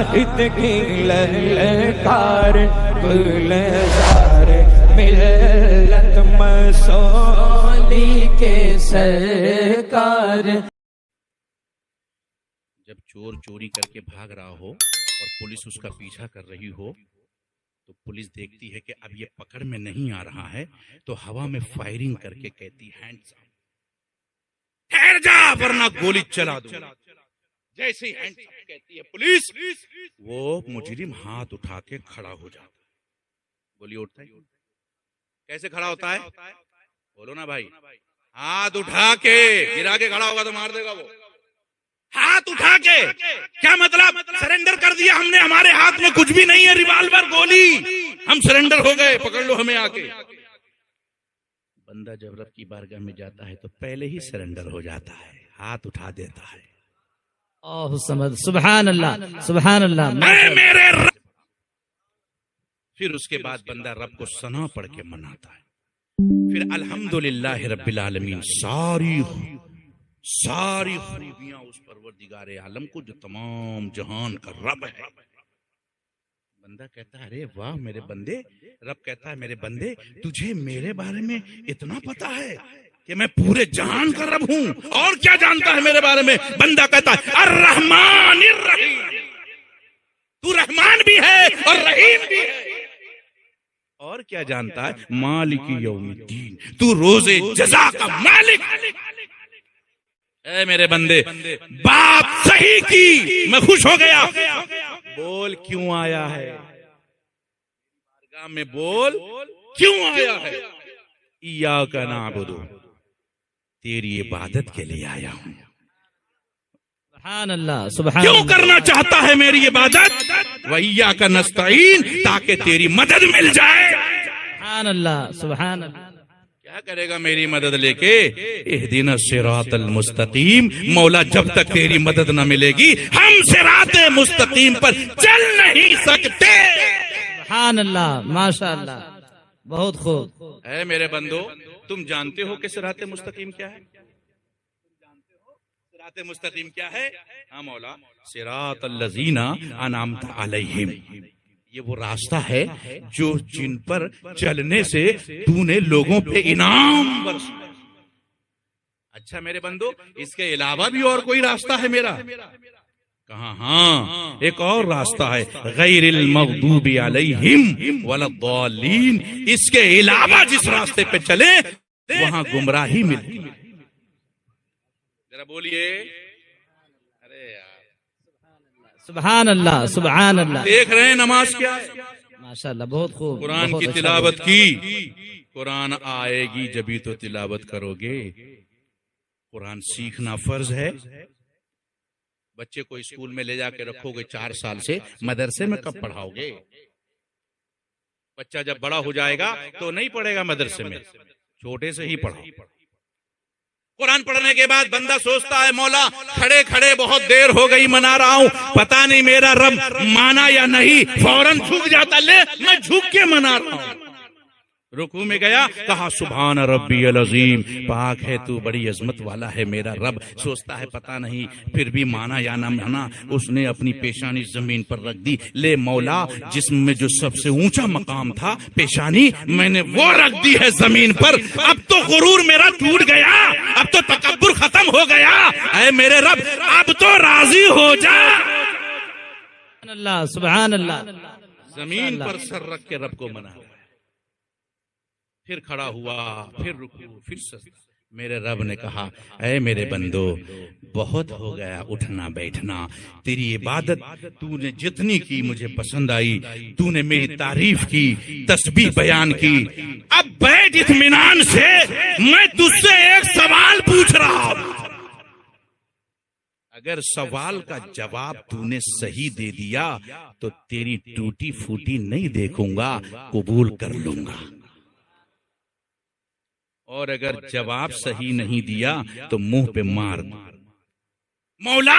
زاہد کی للکار گلزار ملت مسولی کے سرکار. جب چور چوری کر کے بھاگ رہا ہو اور پولیس اس کا پیچھا کر رہی ہو تو پولیس دیکھتی ہے کہ اب یہ پکڑ میں نہیں آ رہا ہے تو ہوا میں فائرنگ کر کے کہتی ہینڈز اپ، ٹھہر جا ورنہ گولی چلا دوں. جیسے ہی ہینڈز اپ کہتی ہے پولیس، وہ مجرم ہاتھ اٹھا کے کھڑا ہو جاتا ہے. گولی اٹھتا ہے کیسے کھڑا ہوتا ہے؟ بولو نا بھائی. ہاتھ اٹھا کے، گرا کے کھڑا ہوگا تو مار دے گا وہ. ہاتھ اٹھا کے کیا مطلب؟ سرنڈر کر دیا ہم نے، ہمارے ہاتھ میں کچھ بھی نہیں ہے، ریوالور گولی، ہم سرنڈر ہو گئے، پکڑ لو ہمیں آ کے. بندہ جب رب کی بارگاہ میں جاتا ہے تو پہلے ہی سرنڈر ہو جاتا ہے، ہاتھ اٹھا دیتا ہے. سبحان اللہ سبحان اللہ. میرے رب. پھر اس کے بعد بندہ رب کو ثنا پڑھ کے مناتا ہے. پھر الحمدللہ رب العالمین، ساری خوبیاں اس پروردگار عالم کو جو تمام جہان کا رب ہے. بندہ کہتا ہے ارے واہ میرے بندے. رب کہتا ہے میرے بندے تجھے میرے بارے میں اتنا پتا ہے کہ میں پورے جہان کا رب ہوں، اور کیا جانتا ہے میرے بارے میں؟ بندہ کہتا ہے الرحمن الرحیم، تو رحمان بھی ہے اور رحیم بھی ہے. اور کیا جانتا ہے؟ مالک یوم الدین، تو روز جزا کا مالک. اے میرے بندے بات صحیح کی، میں خوش ہو گیا. بول کیوں آیا ہے بارگاہ میں؟ بول کیوں آیا ہے؟ ایاک نعبد، تیری عبادت کے لیے آیا ہوں. سبحان اللہ سبحان کیوں اللہ. کرنا چاہتا ہے میری عبادت؟ وَإِيَّاكَ نَسْتَعِينُ، تاکہ تیری مدد مل جائے. سبحان اللہ سبحان اللہ. کیا کرے گا میری مدد لے کے؟ اہدنا الصراط المستقیم. مولا جب تک تیری مدد نہ ملے گی ہم صراط مستقیم پر چل نہیں سکتے. سبحان اللہ ماشاء اللہ بہت خوب. اے میرے بندو تم جانتے ہو کہ صراط مستقیم کیا ہے؟ صراط مستقیم کیا ہے؟ ہاں مولا، صراط الذین انعمت علیہم، یہ وہ راستہ ہے جو جن پر چلنے سے تو نے لوگوں پہ انعام برسا. اچھا میرے بندو اس کے علاوہ بھی اور کوئی راستہ ہے میرا؟ کہاں؟ ہاں ایک اور راستہ ہے، غیر المغضوب علیہم ولا الضالین. اس کے علاوہ جس راستے پہ چلے وہاں گمراہی ملتی. ذرا بولیے. ارے یار سبحان اللہ سبحان اللہ. دیکھ رہے ہیں نماز کیا ہے؟ ماشاء اللہ بہت خوب. قرآن بہت کی اچھا. تلاوت کی. قرآن آئے گی جبھی تو تلاوت کرو گے. قرآن سیکھنا فرض ہے. بچے کو اسکول میں لے جا کے رکھو گے 4 سال سے، مدرسے میں کب پڑھاؤ گے؟ بچہ جب بڑا ہو جائے گا تو نہیں پڑھے گا مدرسے میں، چھوٹے سے ہی پڑھاؤ. قرآن پڑھنے کے بعد بندہ سوچتا ہے مولا کھڑے کھڑے بہت دیر ہو گئی منا رہا ہوں، پتہ نہیں میرا رب مانا یا نہیں. فوراً جھک جاتا، لے میں جھک کے منا رہا ہوں. رکوع میں گیا، کہا سبحان ربی العظیم، پاک ہے تو، بڑی عظمت والا ہے میرا رب. سوچتا ہے پتہ نہیں پھر بھی مانا یا نہ مانا. اس نے اپنی پیشانی زمین پر رکھ دی. لے مولا جسم میں جو سب سے اونچا مقام تھا پیشانی، میں نے وہ رکھ دی ہے زمین پر. اب تو غرور میرا ٹوٹ گیا، اب تو تکبر ختم ہو گیا. اے میرے رب اب تو راضی ہو جا. سبحان اللہ سبحان اللہ. زمین پر سر رکھ کے رب کو منا. پھر کھڑا ہوا، پھر رکوع، پھر سجدہ. میرے رب نے کہا اے میرے بندو بہت ہو گیا اٹھنا بیٹھنا. تیری عبادت تو نے جتنی کی مجھے پسند آئی. تو نے میری تعریف کی، تسبیح بیان کی. اب بیٹھ اطمینان سے، میں تجھ سے ایک سوال پوچھ رہا ہوں. اگر سوال کا جواب تو نے صحیح دے دیا تو تیری ٹوٹی پھوٹی نہیں دیکھوں گا، قبول کر لوں گا. اور اگر جواب صحیح نہیں دیا تو منہ پہ مار. مولا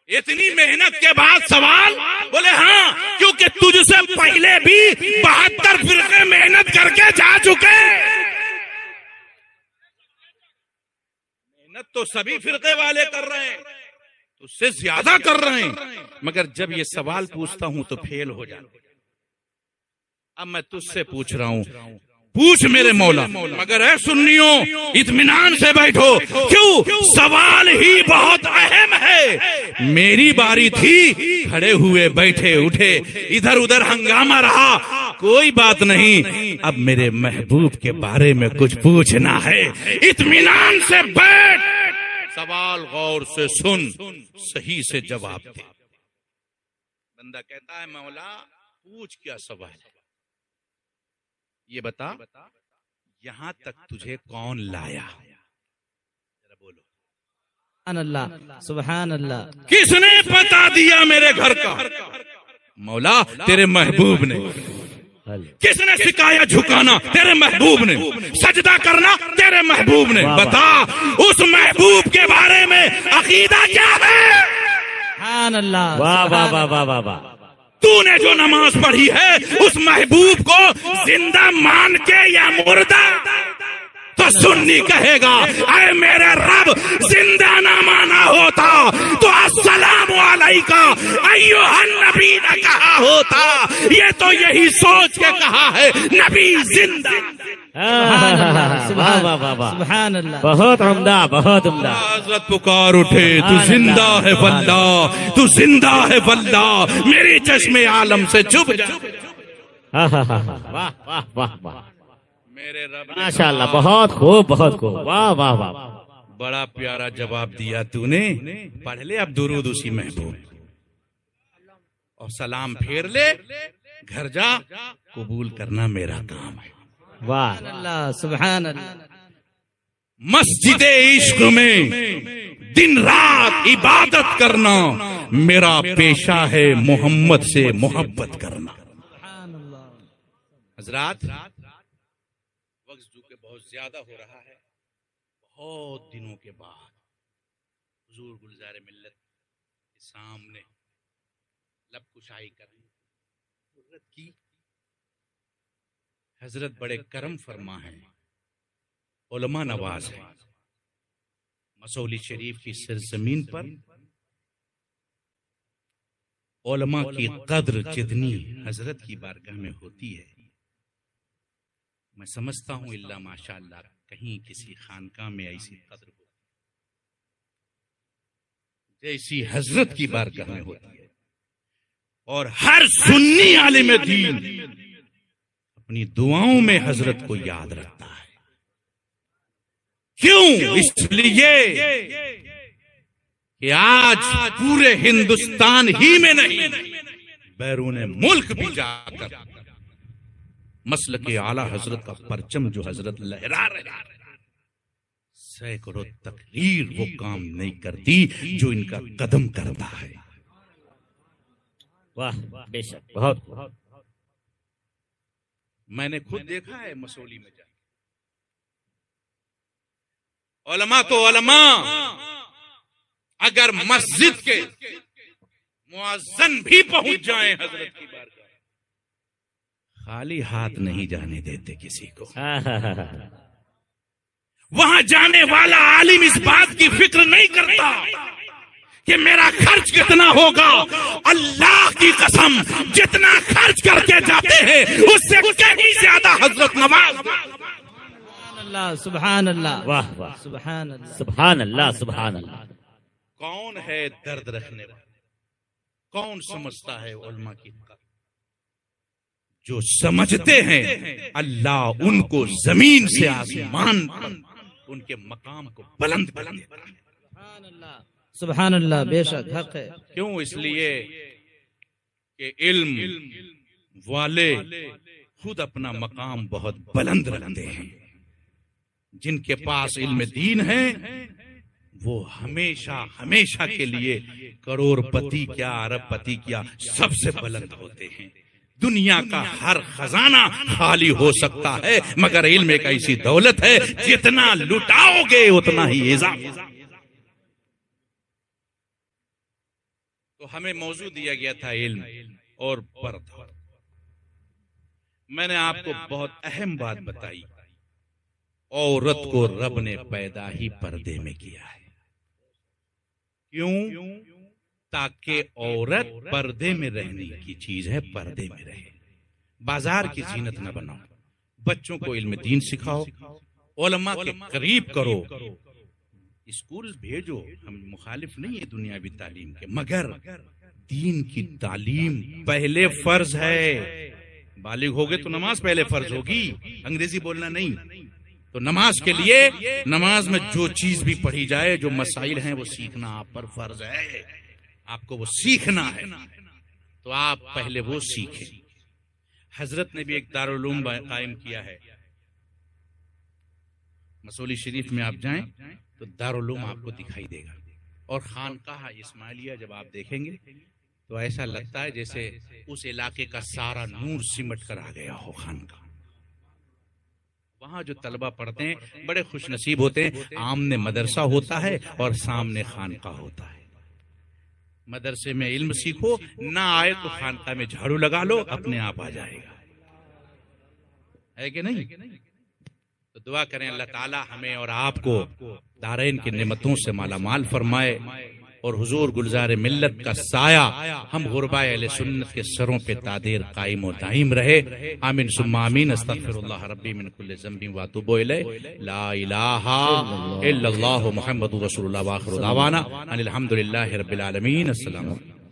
اتنی محنت کے بعد سوال؟ بولے ہاں، کیونکہ تجھ سے پہلے بھی 72 فرقے محنت کر کے جا چکے. محنت تو سبھی فرقے والے کر رہے ہیں، اس سے زیادہ کر رہے ہیں، مگر جب یہ سوال پوچھتا ہوں تو فیل ہو جاتا. اب میں تجھ سے پوچھ رہا ہوں, پوچھ میرے مولا. مگر اے سنیوں, اطمینان سے بیٹھو, کیوں سوال ہی بہت اہم ہے. میری باری تھی, کھڑے ہوئے بیٹھے اٹھے, ادھر ادھر ہنگامہ رہا, کوئی بات نہیں. اب میرے محبوب کے بارے میں کچھ پوچھنا ہے. اطمینان سے بیٹھ, سوال غور سے سن, صحیح سے جواب دے. بندہ کہتا ہے مولا پوچھ کیا سوال ہے, یہ بتا یہاں تک تجھے کون لایا؟ ذرا بولو. سبحان اللہ, سبحان اللہ. کس نے بتا دیا میرے گھر کا؟ مولا تیرے محبوب نے. کس نے سکھایا جھکانا؟ تیرے محبوب نے. سجدہ کرنا تیرے محبوب نے. بتا اس محبوب کے بارے میں عقیدہ کیا ہے؟ سبحان اللہ. واہ واہ واہ واہ واہ واہ. تو نے جو نماز پڑھی ہے اس محبوب کو زندہ مان کے یا مردہ؟ تو سنی کہے گا اے میرے رب زندہ نہ مانا ہوتا تو السلام علیکہ ایھا النبی نہ کہا ہوتا. یہ تو یہی سوچ کے کہا ہے نبی زندہ. سبحان واہ واہ واہ. سبحان اللہ. بہت عمدہ, بہت عمدہ. حضرت پکار اٹھے, تو زندہ ہے واللہ, تو زندہ ہے واللہ, میری چشم عالم سے چھپ جا. واہ واہ واہ واہ. میرے رب نے ماشاء اللہ, بہت خوب, بہت خوب. واہ واہ واہ. بڑا پیارا جواب دیا تو نے. پڑھ لے اب درود اسی محبوب اور سلام پھیر لے, گھر جا, قبول کرنا میرا کام ہے. واہ. اللہ, سبحان اللہ. مسجد عشق میں دن رات عبادت کرنا میرا پیشہ ہے, محمد سے محبت کرنا. سبحان اللہ. حضرات وقت جو کہ بہت زیادہ ہو رہا ہے, بہت دنوں کے بعد حضور گلزار ملت کے سامنے لب کشائی کریں. حضرت کی حضرت بڑے کرم فرما ہیں, علماء نواز ہیں. مسولی شریف کی سرزمین پر علماء کی قدر جتنی حضرت کی بارگاہ میں ہوتی ہے, میں سمجھتا ہوں اللہ ماشاءاللہ کہیں کسی خانقاہ میں ایسی قدر ہو جیسی حضرت کی بارگاہ میں ہوتی ہے. اور ہر سنی عالم دین اپنی دعاؤں میں حضرت کو یاد رکھتا ہے. کیوں؟ اس لیے کہ آج پورے ہندوستان ہی میں نہیں بیرون ملک بھی جا کر مسلک اعلیٰ حضرت کا پرچم جو حضرت لہرا رہے ہیں, سینکڑوں تقریر وہ کام نہیں کرتی جو ان کا قدم کرتا ہے. واہ, بے شک, بہت. میں نے خود دیکھا ہے مسولی میں جا کے, علماء تو علماء اگر مسجد کے مؤذن بھی پہنچ جائیں حضرت کی بارگاہ, خالی ہاتھ نہیں جانے دیتے کسی کو. وہاں جانے والا عالم اس بات کی فکر نہیں کرتا کہ میرا خرچ کتنا ہوگا. اللہ کی قسم جتنا خرچ کر کے جاتے ہیں اس سے کہیں زیادہ حضرت نواز. سبحان اللہ, سبحان اللہ. واہ واہ. سبحان اللہ. سبحان اللہ, سبحان اللہ. کون ہے درد رکھنے والا؟ کون سمجھتا ہے علماء کی قدر؟ جو سمجھتے ہیں اللہ ان کو زمین سے آسمان پر ان کے مقام کو بلند بلند. سبحان اللہ, سبحان اللہ. بے شک حق ہے. کیوں؟ اس لیے کہ علم والے خود اپنا مقام بہت بلند رکھتے ہیں. جن کے پاس علم دین ہے وہ ہمیشہ ہمیشہ کے لیے کروڑ پتی کیا ارب پتی کیا سب سے بلند ہوتے ہیں. دنیا کا ہر خزانہ خالی ہو سکتا ہے مگر علم ایک ایسی دولت ہے جتنا لٹاؤ گے اتنا ہی اضافہ. تو ہمیں موضوع دیا گیا تھا علم اور پردہ. میں نے آپ کو بہت اہم بات بتائی, عورت کو رب نے پیدا ہی پردے میں کیا ہے. کیوں؟ تاکہ عورت پردے میں رہنے کی چیز ہے، پردے میں رہے، بازار کی زینت نہ بناؤ، بچوں کو علم دین سکھاؤ، علماء کے قریب کرو، اسکول بھیجو، ہم مخالف نہیں ہے دنیاوی تعلیم کے، مگر دین کی تعلیم پہلے فرض ہے۔ بالغ ہوگے تو نماز پہلے فرض ہوگی، انگریزی بولنا نہیں۔ تو نماز کے لیے نماز میں جو چیز بھی پڑھی جائے، جو مسائل ہیں وہ سیکھنا آپ پر فرض ہے، آپ کو وہ سیکھنا ہے، تو آپ پہلے وہ سیکھیں۔ حضرت نے بھی ایک دارالعلوم قائم کیا ہے، مسولی شریف میں آپ جائیں تو دارالعلوم آپ کو دکھائی دے گا، اور خانقاہ اسماعیلیہ جب آپ دیکھیں گے تو ایسا لگتا ہے جیسے اس علاقے کا سارا نور سمٹ کر آ گیا ہو خانقاہ۔ وہاں جو طلبہ پڑھتے ہیں بڑے خوش نصیب ہوتے ہیں، آمنے مدرسہ ہوتا ہے اور سامنے خانقاہ ہوتا ہے۔ مدرسے میں علم سیکھو، نہ آئے تو خانقاہ میں جھاڑو لگا لو، اپنے آپ آ جائے گا، ہے کہ نہیں؟ تو دعا کریں اللہ تعالی ہمیں اور آپ کو دارین کی نعمتوں سے مالا مال فرمائے، اور حضور گلزار ملت کا سایہ ہم غرباء اہل سنت کے سروں پہ تادیر قائم و دائم رہے۔ آمین ثم آمین۔ استغفر اللہ ربی من کل ذنب واتوب الیہ، لا الہ الا اللہ محمد رسول اللہ، وآخر دعوانا ان الحمد للہ رب العالمین۔ السلام علیکم۔